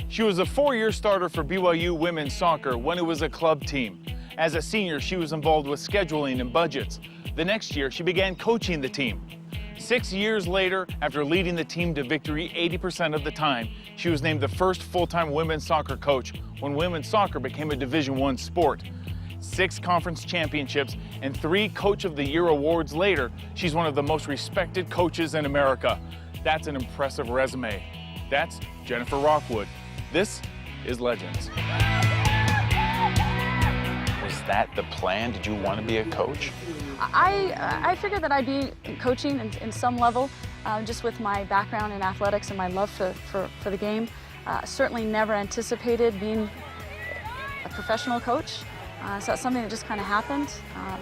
She was a four-year starter for BYU women's soccer when it was a club team. As a senior, she was involved with scheduling and budgets. The next year, she began coaching the team. 6 years later, after leading the team to victory 80% of the time, she was named the first full-time women's soccer coach when women's soccer became a Division I sport. 6 conference championships and 3 Coach of the Year awards later, she's one of the most respected coaches in America. That's an impressive resume. That's Jennifer Rockwood. This is Legends. Was that the plan? Did you want to be a coach? I figured that I'd be coaching in some level, just with my background in athletics and my love for the game. Certainly never anticipated being a professional coach. So that's something that just kind of happened.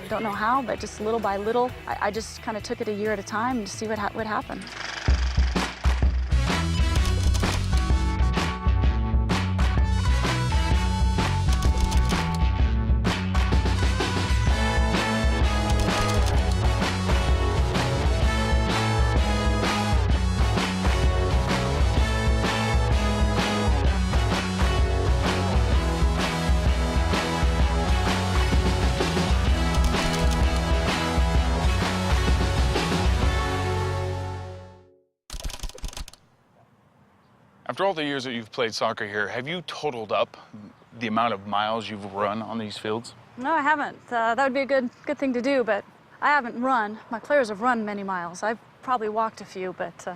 Don't know how, but just little by little, I just kind of took it a year at a time to see what would happen. After all the years that you've played soccer here, have you totaled up the amount of miles you've run on these fields? No, I haven't. That would be a good thing to do, but I haven't run. My players have run many miles. I've probably walked a few, but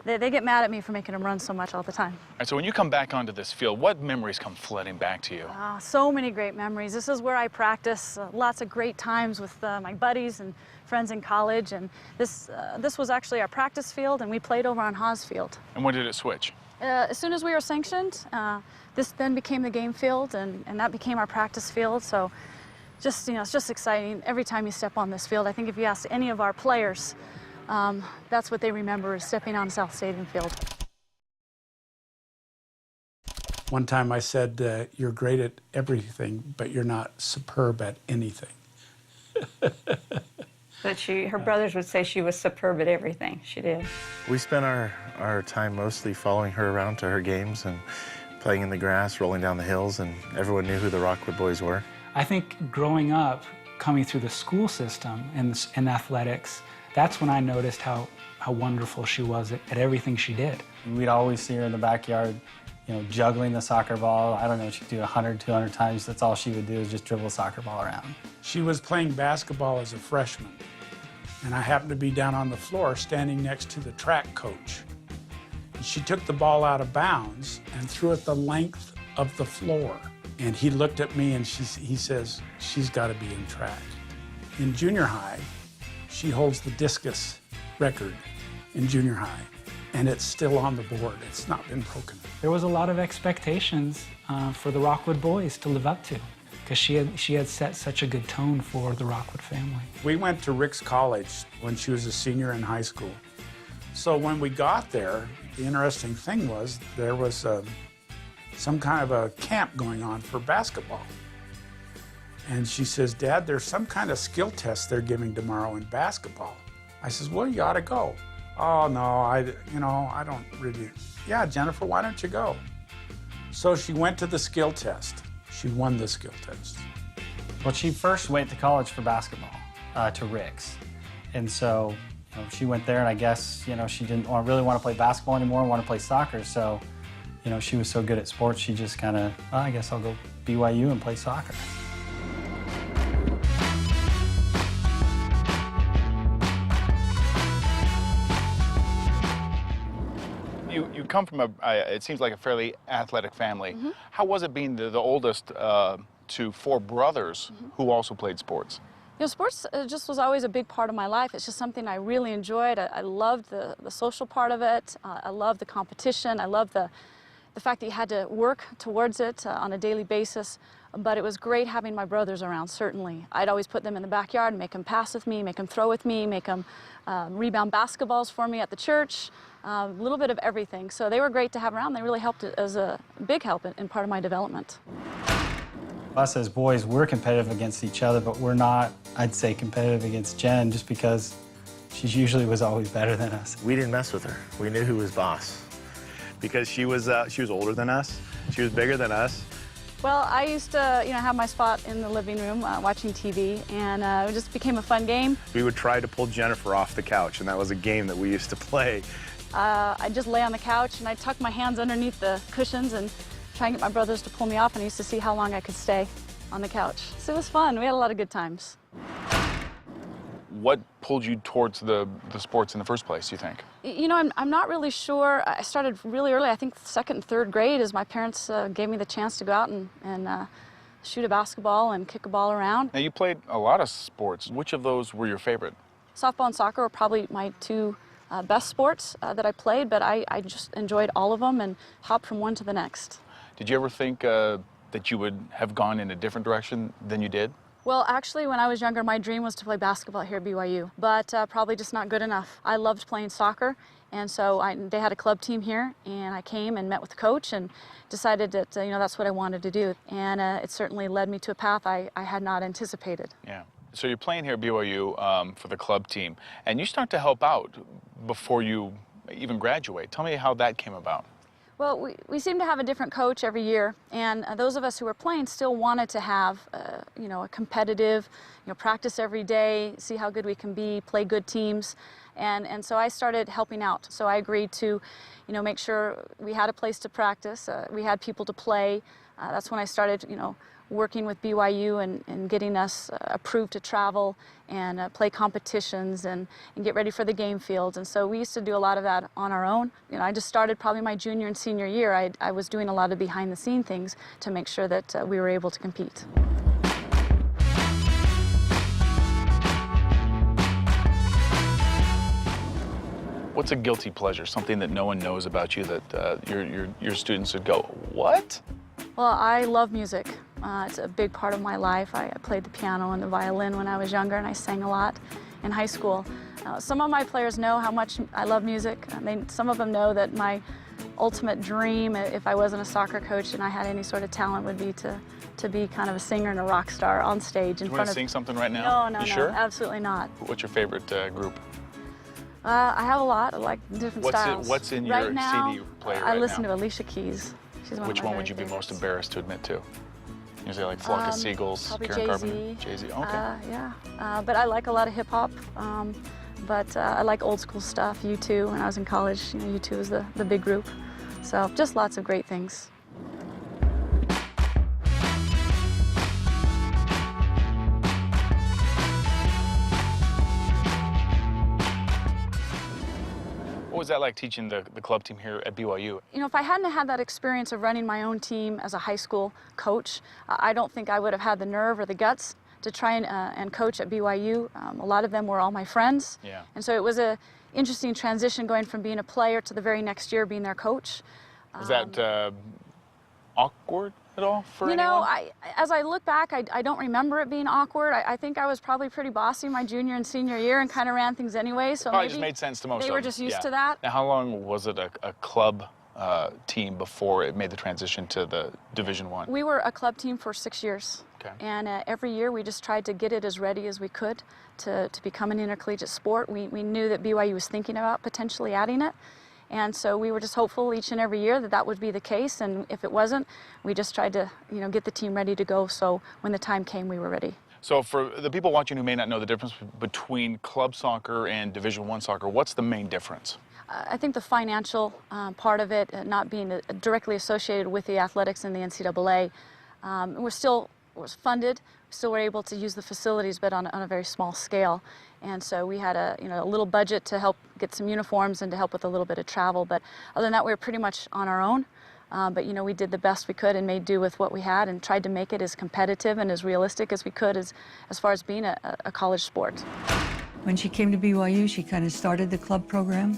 they get mad at me for making them run so much all the time. All right, so when you come back onto this field, what memories come flooding back to you? So many great memories. This is where I practice. Lots of great times with my buddies and friends in college, and this was actually our practice field, and we played over on Haas Field. And when did it switch? As soon as we were sanctioned, this then became the game field, and that became our practice field. So just, it's just exciting every time you step on this field. I think if you ask any of our players, that's what they remember, is stepping on South Stadium Field. One time I said, you're great at everything, but you're not superb at anything. But her brothers would say she was superb at everything. She did. We spent our time mostly following her around to her games and playing in the grass, rolling down the hills, and everyone knew who the Rockwood boys were. I think growing up, coming through the school system in athletics, that's when I noticed how wonderful she was at everything she did. We'd always see her in the backyard, juggling the soccer ball. I don't know, she'd do 100, 200 times. That's all she would do, is just dribble the soccer ball around. She was playing basketball as a freshman, and I happened to be down on the floor standing next to the track coach. And she took the ball out of bounds and threw it the length of the floor. And he looked at me and he says, she's got to be in track. In junior high, she holds the discus record in junior high, and it's still on the board. It's not been broken. There was a lot of expectations for the Rockwood boys to live up to, because she had set such a good tone for the Rockwood family. We went to Rick's College when she was a senior in high school. So when we got there, the interesting thing was there was some kind of a camp going on for basketball. And she says, Dad, there's some kind of skill test they're giving tomorrow in basketball. I says, well, you ought to go. Oh, no, I don't really. Yeah, Jennifer, why don't you go? So she went to the skill test. She won the skill test. Well, she first went to college for basketball, to Rick's. And so she went there, and I guess, she didn't really want to play basketball anymore and want to play soccer. So, she was so good at sports, she just kind of, I guess I'll go BYU and play soccer. You come from it seems like a fairly athletic family. Mm-hmm. How was it being the oldest to 4 brothers who also played sports? Sports just was always a big part of my life. It's just something I really enjoyed. I loved the social part of it. I loved the competition. I loved the fact that you had to work towards it on a daily basis. But it was great having my brothers around, certainly. I'd always put them in the backyard, make them pass with me, make them throw with me, make them rebound basketballs for me at the church, a little bit of everything. So they were great to have around. They really helped as a big help in part of my development. Us as boys, we're competitive against each other, but we're not, I'd say, competitive against Jen, just because she usually was always better than us. We didn't mess with her. We knew who was boss. because she was older than us, she was bigger than us. Well, I used to, have my spot in the living room watching TV, and it just became a fun game. We would try to pull Jennifer off the couch, and that was a game that we used to play. I'd just lay on the couch, and I'd tuck my hands underneath the cushions and try and get my brothers to pull me off, and I used to see how long I could stay on the couch. So it was fun. We had a lot of good times. What pulled you towards the sports in the first place, you think? I'm not really sure. I started really early. I think second and third grade is my parents gave me the chance to go out and shoot a basketball and kick a ball around. Now, you played a lot of sports. Which of those were your favorite? Softball and soccer were probably my two best sports that I played, but I just enjoyed all of them and hopped from one to the next. Did you ever think that you would have gone in a different direction than you did? Well, actually, when I was younger, my dream was to play basketball here at BYU, but probably just not good enough. I loved playing soccer, and so they had a club team here, and I came and met with the coach and decided that, that's what I wanted to do. And it certainly led me to a path I had not anticipated. Yeah. So you're playing here at BYU for the club team, and you start to help out before you even graduate. Tell me how that came about. Well, we seem to have a different coach every year, and those of us who were playing still wanted to have, a competitive, practice every day, see how good we can be, play good teams, and so I started helping out. So I agreed to, make sure we had a place to practice, we had people to play. That's when I started, working with BYU and getting us approved to travel and play competitions and get ready for the game fields. And so we used to do a lot of that on our own. I just started probably my junior and senior year. I was doing a lot of behind the scene things to make sure that we were able to compete. What's a guilty pleasure, something that no one knows about you that your students would go, what? Well, I love music. It's a big part of my life. I played the piano and the violin when I was younger, and I sang a lot in high school. Some of my players know how much I love music. Some of them know that my ultimate dream, if I wasn't a soccer coach and I had any sort of talent, would be to be kind of a singer and a rock star on stage in front of... Do you want to sing something right now? No, you sure? Absolutely not. What's your favorite group? I have a lot. I like different styles. What's in your CD player right now? I listen to Alicia Keys. She's one Which of my one would you be favorites. most embarrassed to admit to? You say like Flock of Seagulls, probably Karen Jay-Z. Carpenter? Jay-Z, okay. Yeah, but I like a lot of hip hop. But I like old school stuff. U2, when I was in college, U2 was the big group. So just lots of great things. What was that like teaching the club team here at BYU? If I hadn't had that experience of running my own team as a high school coach, I don't think I would have had the nerve or the guts to try and coach at BYU. A lot of them were all my friends. Yeah. And so it was an interesting transition going from being a player to the very next year being their coach. Was that awkward at all for anyone? As I look back, I don't remember it being awkward. I think I was probably pretty bossy my junior and senior year and kind of ran things anyway. So probably maybe just made sense to most of them. They were just used to that. Now, how long was it a club team before it made the transition to the Division I? We were a club team for 6 years. Okay. And every year we just tried to get it as ready as we could to become an intercollegiate sport. We knew that BYU was thinking about potentially adding it. And so we were just hopeful each and every year that that would be the case. And if it wasn't, we just tried to, get the team ready to go. So when the time came, we were ready. So for the people watching who may not know the difference between club soccer and Division I soccer, what's the main difference? I think the financial part of it, not being directly associated with the athletics and the NCAA, we're still funded, still were able to use the facilities, but on a very small scale. And so we had a little budget to help get some uniforms and to help with a little bit of travel. But other than that, we were pretty much on our own. But we did the best we could and made do with what we had and tried to make it as competitive and as realistic as we could as far as being a college sport. When she came to BYU, she kind of started the club program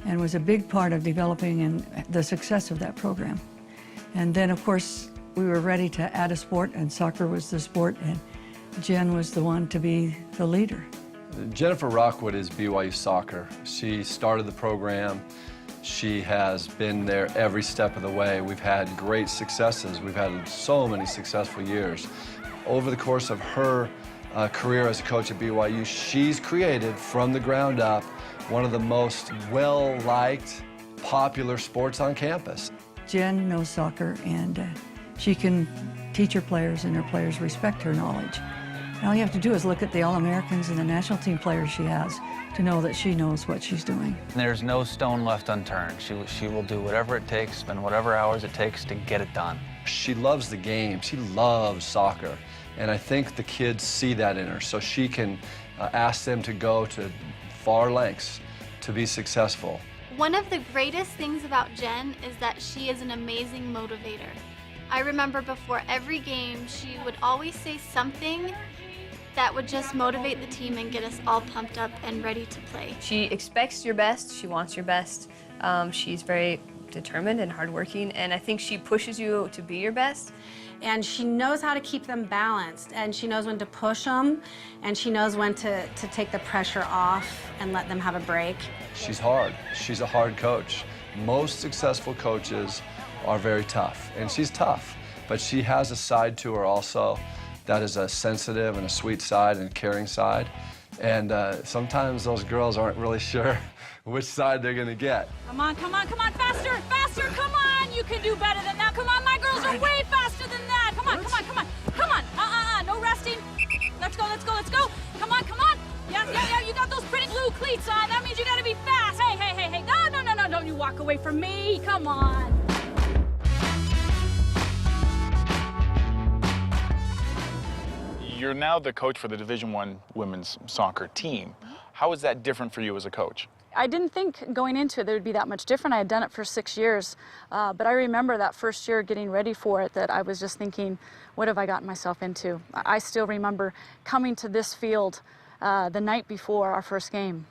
and was a big part of developing and the success of that program. And then, of course, we were ready to add a sport, and soccer was the sport, and Jen was the one to be the leader. Jennifer Rockwood is BYU soccer. She started the program. She has been there every step of the way. We've had great successes. We've had so many successful years. Over the course of her career as a coach at BYU, she's created from the ground up one of the most well-liked popular sports on campus. Jen knows soccer, and she can teach her players, and her players respect her knowledge. And all you have to do is look at the All-Americans and the national team players she has to know that she knows what she's doing. There's no stone left unturned. She will do whatever it takes, spend whatever hours it takes to get it done. She loves the game. She loves soccer. And I think the kids see that in her, so she can ask them to go to far lengths to be successful. One of the greatest things about Jen is that she is an amazing motivator. I remember before every game, she would always say something that would just motivate the team and get us all pumped up and ready to play. She expects your best, she wants your best. She's very determined and hardworking, and I think she pushes you to be your best. And she knows how to keep them balanced, and she knows when to push them, and she knows when to take the pressure off and let them have a break. She's hard. She's a hard coach. Most successful coaches are very tough, and she's tough, but she has a side to her also that is a sensitive and a sweet side and a caring side. And sometimes those girls aren't really sure which side they're gonna get. Come on, come on, come on, faster, faster, come on, you can do better than that. Come on, my girls are way faster than that. Come on, come on, come on, come on, no resting. Let's go, let's go, let's go. Come on, come on. Yeah, you got those pretty blue cleats on. That means you gotta be fast. Hey, no, don't you walk away from me. Come on. You're now the coach for the Division I women's soccer team. How is that different for you as a coach? I didn't think going into it there would be that much different. I had done it for 6 years, but I remember that first year getting ready for it that I was just thinking, what have I gotten myself into? I still remember coming to this field the night before our first game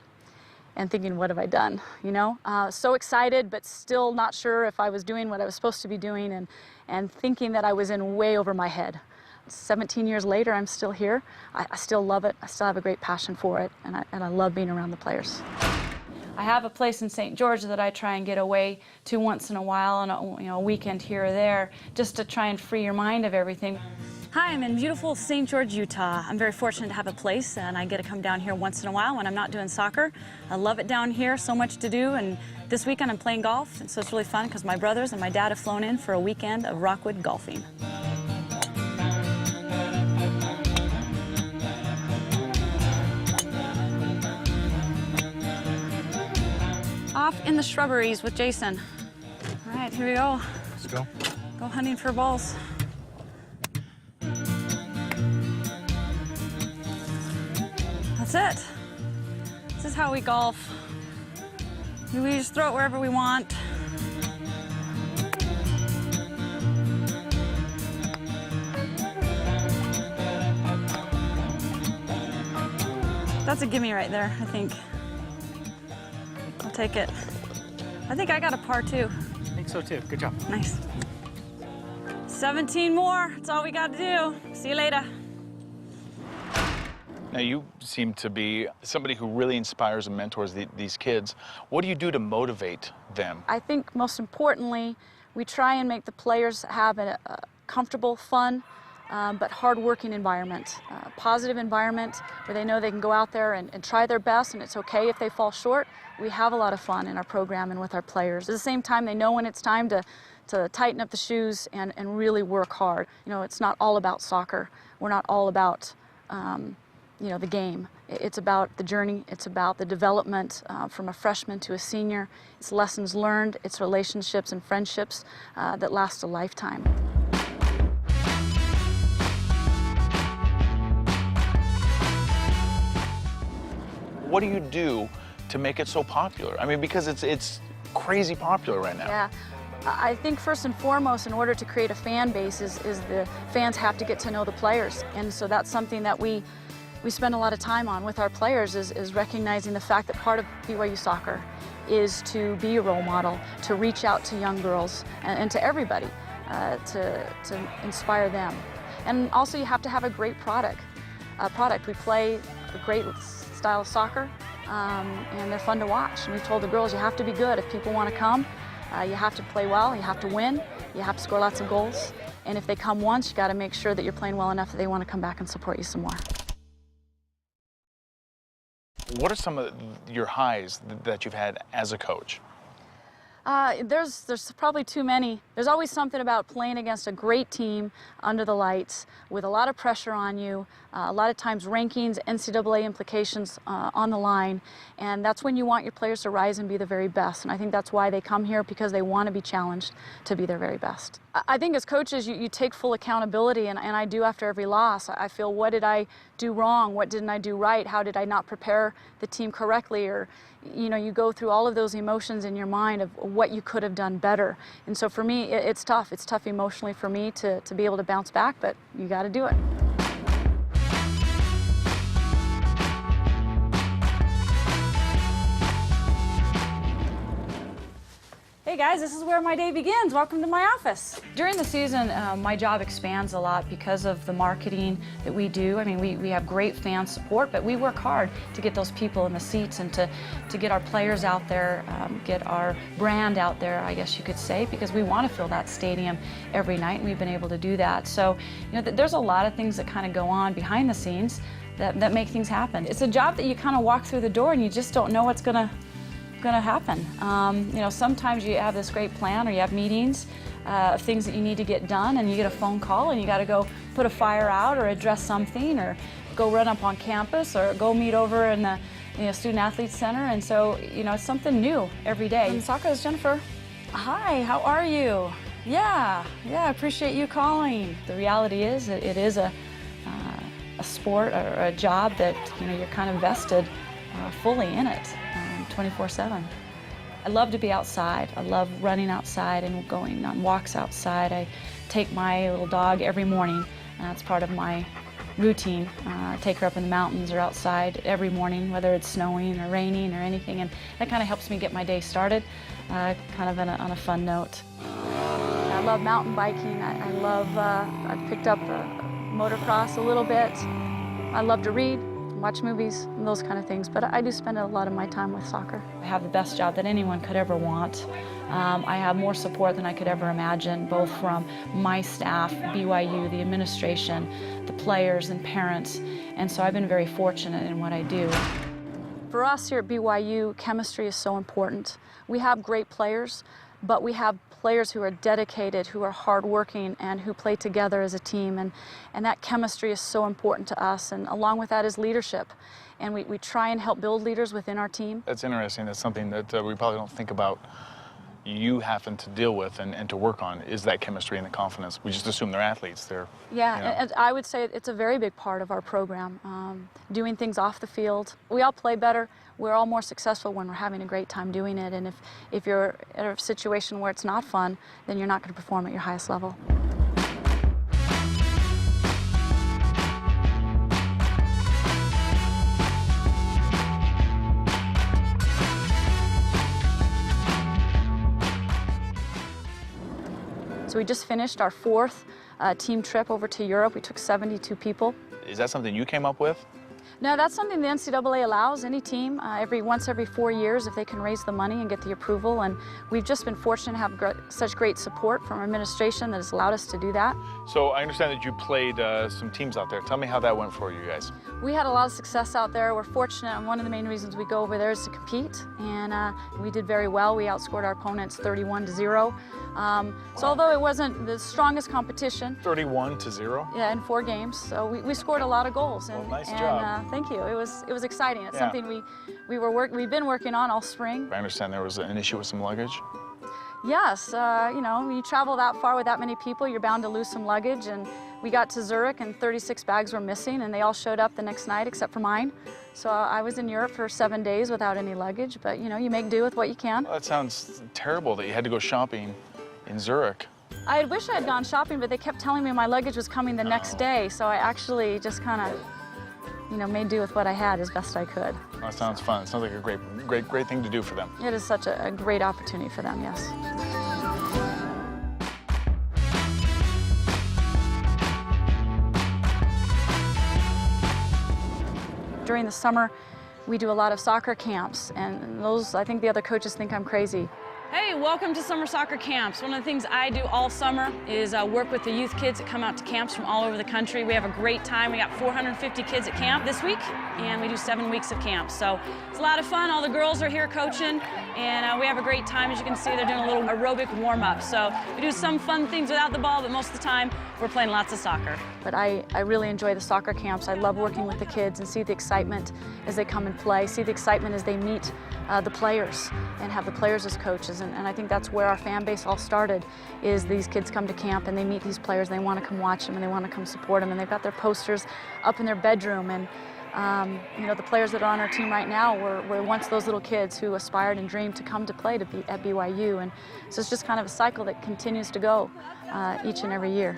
and thinking, what have I done, you know? So excited, but still not sure if I was doing what I was supposed to be doing and thinking that I was in way over my head. 17 years later, I'm still here. I still love it. I still have a great passion for it, and I love being around the players. I have a place in St. George that I try and get away to once in a while on a weekend here or there, just to try and free your mind of everything. Hi, I'm in beautiful St. George, Utah. I'm very fortunate to have a place, and I get to come down here once in a while when I'm not doing soccer. I love it down here, so much to do, and this weekend I'm playing golf, and so it's really fun because my brothers and my dad have flown in for a weekend of Rockwood golfing. Off in the shrubberies with Jason. All right, here we go. Let's go. Go hunting for balls. That's it. This is how we golf. We just throw it wherever we want. That's a gimme right there, I think. I'll take it. I think I got a par too. I think so too. Good job. Nice. 17 more. That's all we got to do. See you later. Now, you seem to be somebody who really inspires and mentors these kids. What do you do to motivate them? I think most importantly, we try and make the players have a comfortable, fun, but hard-working environment, a positive environment where they know they can go out there and try their best, and it's okay if they fall short. We have a lot of fun in our program and with our players. At the same time, they know when it's time to tighten up the shoes and really work hard. You know, it's not all about soccer. We're not all about, the game. It's about the journey. It's about the development from a freshman to a senior. It's lessons learned. It's relationships and friendships that last a lifetime. What do you do to make it so popular? I mean, because it's crazy popular right now. Yeah. I think first and foremost, in order to create a fan base, is the fans have to get to know the players. And so that's something that we spend a lot of time on with our players is recognizing the fact that part of BYU soccer is to be a role model, to reach out to young girls and to everybody, to inspire them. And also you have to have a great product. We play a great style of soccer, and they're fun to watch. And we've told the girls, you have to be good. If people want to come, you have to play well, you have to win, you have to score lots of goals. And if they come once, you got to make sure that you're playing well enough that they want to come back and support you some more. What are some of your highs that you've had as a coach? There's probably too many. There's always something about playing against a great team under the lights with a lot of pressure on you, a lot of times rankings, NCAA implications on the line, and that's when you want your players to rise and be the very best. And I think that's why they come here, because they want to be challenged to be their very best. I think as coaches, you take full accountability, and I do after every loss. I feel, what did I do wrong? What didn't I do right? How did I not prepare the team correctly? Or, you know, you go through all of those emotions in your mind of what you could have done better. And so for me, it's tough. It's tough emotionally for me to be able to bounce back, but you got to do it. Hey guys, this is where my day begins. Welcome to my office. During the season, my job expands a lot because of the marketing that we do. I mean, we have great fan support, but we work hard to get those people in the seats and to get our players out there, get our brand out there, I guess you could say, because we want to fill that stadium every night, and we've been able to do that. So, you know, there's a lot of things that kind of go on behind the scenes that make things happen. It's a job that you kind of walk through the door and you just don't know what's gonna happen. You know, sometimes you have this great plan, or you have meetings of things that you need to get done, and you get a phone call and you got to go put a fire out or address something, or go run up on campus, or go meet over in the Student Athlete Center. And so, you know, it's something new every day. Soccer is Jennifer. Hi, how are you? Yeah, I appreciate you calling. The reality is that it is a sport or a job that, you know, you're kind of vested fully in it. 24/7. I love to be outside. I love running outside and going on walks outside. I take my little dog every morning. That's part of my routine. I take her up in the mountains or outside every morning, whether it's snowing or raining or anything, and that kind of helps me get my day started, kind of on a fun note. I love mountain biking. I've picked up motocross a little bit. I love to read, watch movies, and those kind of things, but I do spend a lot of my time with soccer. I have the best job that anyone could ever want. I have more support than I could ever imagine, both from my staff, BYU, the administration, the players and parents, and so I've been very fortunate in what I do. For us here at BYU, chemistry is so important. We have great players, but we have players who are dedicated, who are hardworking, and who play together as a team. And that chemistry is so important to us. And along with that is leadership. And we try and help build leaders within our team. That's interesting. That's something that we probably don't think about you having to deal with and to work on, is that chemistry and the confidence. We just assume they're athletes. Yeah, and I would say it's a very big part of our program, doing things off the field. We all play better. We're all more successful when we're having a great time doing it. And if you're in a situation where it's not fun, then you're not going to perform at your highest level. So we just finished our 4th team trip over to Europe. We took 72 people. Is that something you came up with? No, that's something the NCAA allows any team once every 4 years if they can raise the money and get the approval. And we've just been fortunate to have such great support from our administration that has allowed us to do that. So I understand that you played some teams out there. Tell me how that went for you guys. We had a lot of success out there. We're fortunate, and one of the main reasons we go over there is to compete. And we did very well. We outscored our opponents 31-0. So although it wasn't the strongest competition. 31-0? Yeah, in 4 games. So we scored a lot of goals. And, nice job. Thank you. It was exciting. It's something we've been working on all spring. I understand there was an issue with some luggage. Yes, you know, when you travel that far with that many people, you're bound to lose some luggage. And we got to Zurich and 36 bags were missing, and they all showed up the next night except for mine. So I was in Europe for 7 days without any luggage, but you know, you make do with what you can. Well, that sounds terrible that you had to go shopping in Zurich. I wish I had gone shopping, but they kept telling me my luggage was coming the next day, so I actually just kind of, you know, made do with what I had as best I could. Well, that sounds fun. It sounds like a great thing to do for them. It is such a great opportunity for them, yes. During the summer, we do a lot of soccer camps, and those, I think the other coaches think I'm crazy. Hey, welcome to summer soccer camps. One of the things I do all summer is work with the youth kids that come out to camps from all over the country. We have a great time. We got 450 kids at camp this week, and we do 7 weeks of camp. So it's a lot of fun. All the girls are here coaching, and we have a great time. As you can see, they're doing a little aerobic warm-up. So we do some fun things without the ball, but most of the time, we're playing lots of soccer. But I really enjoy the soccer camps. I love working with the kids and see the excitement as they come and play, see the excitement as they meet the players and have the players as coaches. And I think that's where our fan base all started, is these kids come to camp and they meet these players, and they want to come watch them and they want to come support them, and they've got their posters up in their bedroom. And you know, the players that are on our team right now were once those little kids who aspired and dreamed to come to play at BYU. And so it's just kind of a cycle that continues to go each and every year.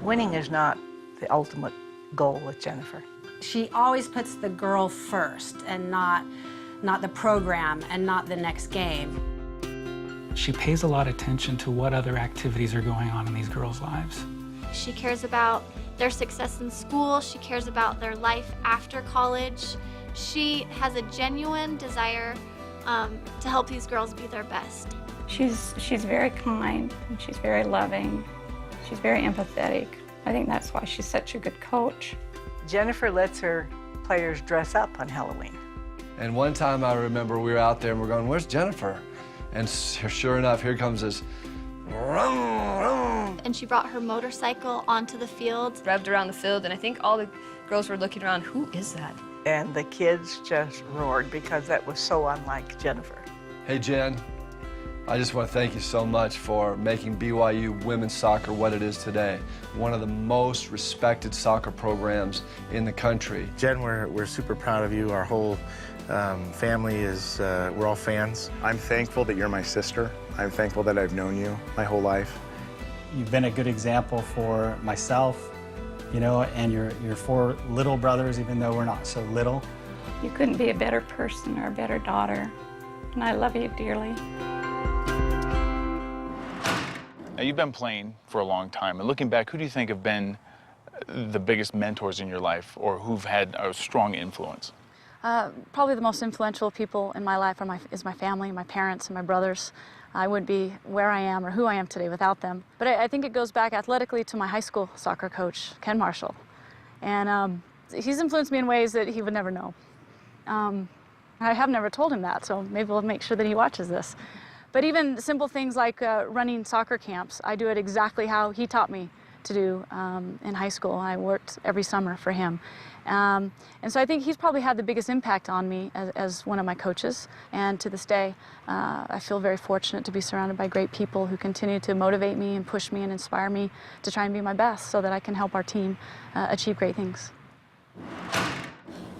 Winning is not the ultimate goal with Jennifer. She always puts the girl first, and not the program and not the next game. She pays a lot of attention to what other activities are going on in these girls' lives. She cares about their success in school. She cares about their life after college. She has a genuine desire to help these girls be their best. She's very kind, and she's very loving. She's very empathetic. I think that's why she's such a good coach. Jennifer lets her players dress up on Halloween. And one time I remember we were out there and we're going, "Where's Jennifer?" And sure enough, here comes this vroom, vroom. And she brought her motorcycle onto the field. Revved around the field, and I think all the girls were looking around, who is that? And the kids just roared because that was so unlike Jennifer. Hey, Jen, I just want to thank you so much for making BYU women's soccer what it is today. One of the most respected soccer programs in the country. Jen, we're super proud of you. Our whole family is, we're all fans. I'm thankful that you're my sister. I'm thankful that I've known you my whole life. You've been a good example for myself, you know, and your 4 little brothers, even though we're not so little. You couldn't be a better person or a better daughter, and I love you dearly. Now, you've been playing for a long time, and looking back, who do you think have been the biggest mentors in your life, or who've had a strong influence? Probably the most influential people in my life is my family, my parents, and my brothers. I wouldn't be where I am or who I am today without them. But I think it goes back athletically to my high school soccer coach, Ken Marshall. And he's influenced me in ways that he would never know. I have never told him that, so maybe we'll make sure that he watches this. But even simple things like running soccer camps, I do it exactly how he taught me to do in high school. I worked every summer for him. And so I think he's probably had the biggest impact on me as one of my coaches. And to this day, I feel very fortunate to be surrounded by great people who continue to motivate me and push me and inspire me to try and be my best so that I can help our team achieve great things.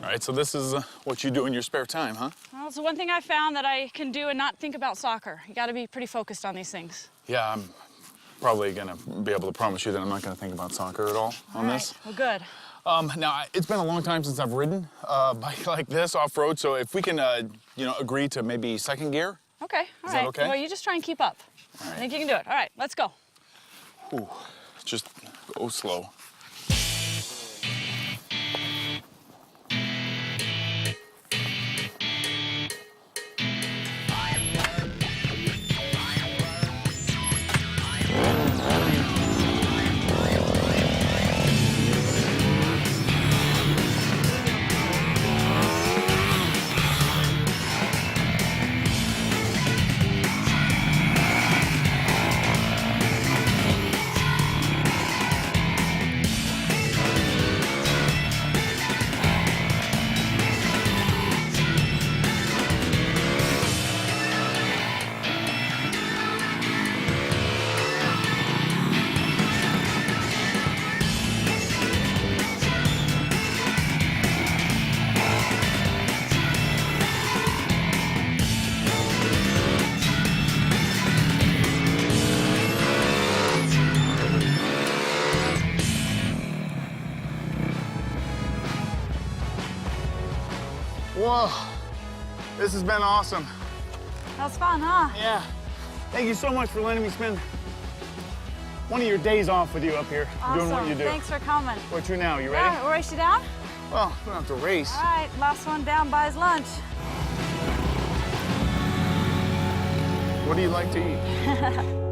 All right, so this is what you do in your spare time, huh? Well, it's the one thing I found that I can do and not think about soccer. You got to be pretty focused on these things. Yeah, I'm probably going to be able to promise you that I'm not going to think about soccer at all on this. Well, good. Now, it's been a long time since I've ridden a bike like this off-road, so if we can, you know, agree to maybe second gear. Okay, all right. Is that okay? Well, you just try and keep up. All right. I think you can do it. All right, let's go. Ooh, just go slow. Whoa, this has been awesome. That was fun, huh? Yeah. Thank you so much for letting me spend one of your days off with you up here, Awesome. doing what you do. Thanks for coming. Where to now? You ready? Yeah, we'll race you down. Well, we don't have to race. All right, last one down buys lunch. What do you like to eat?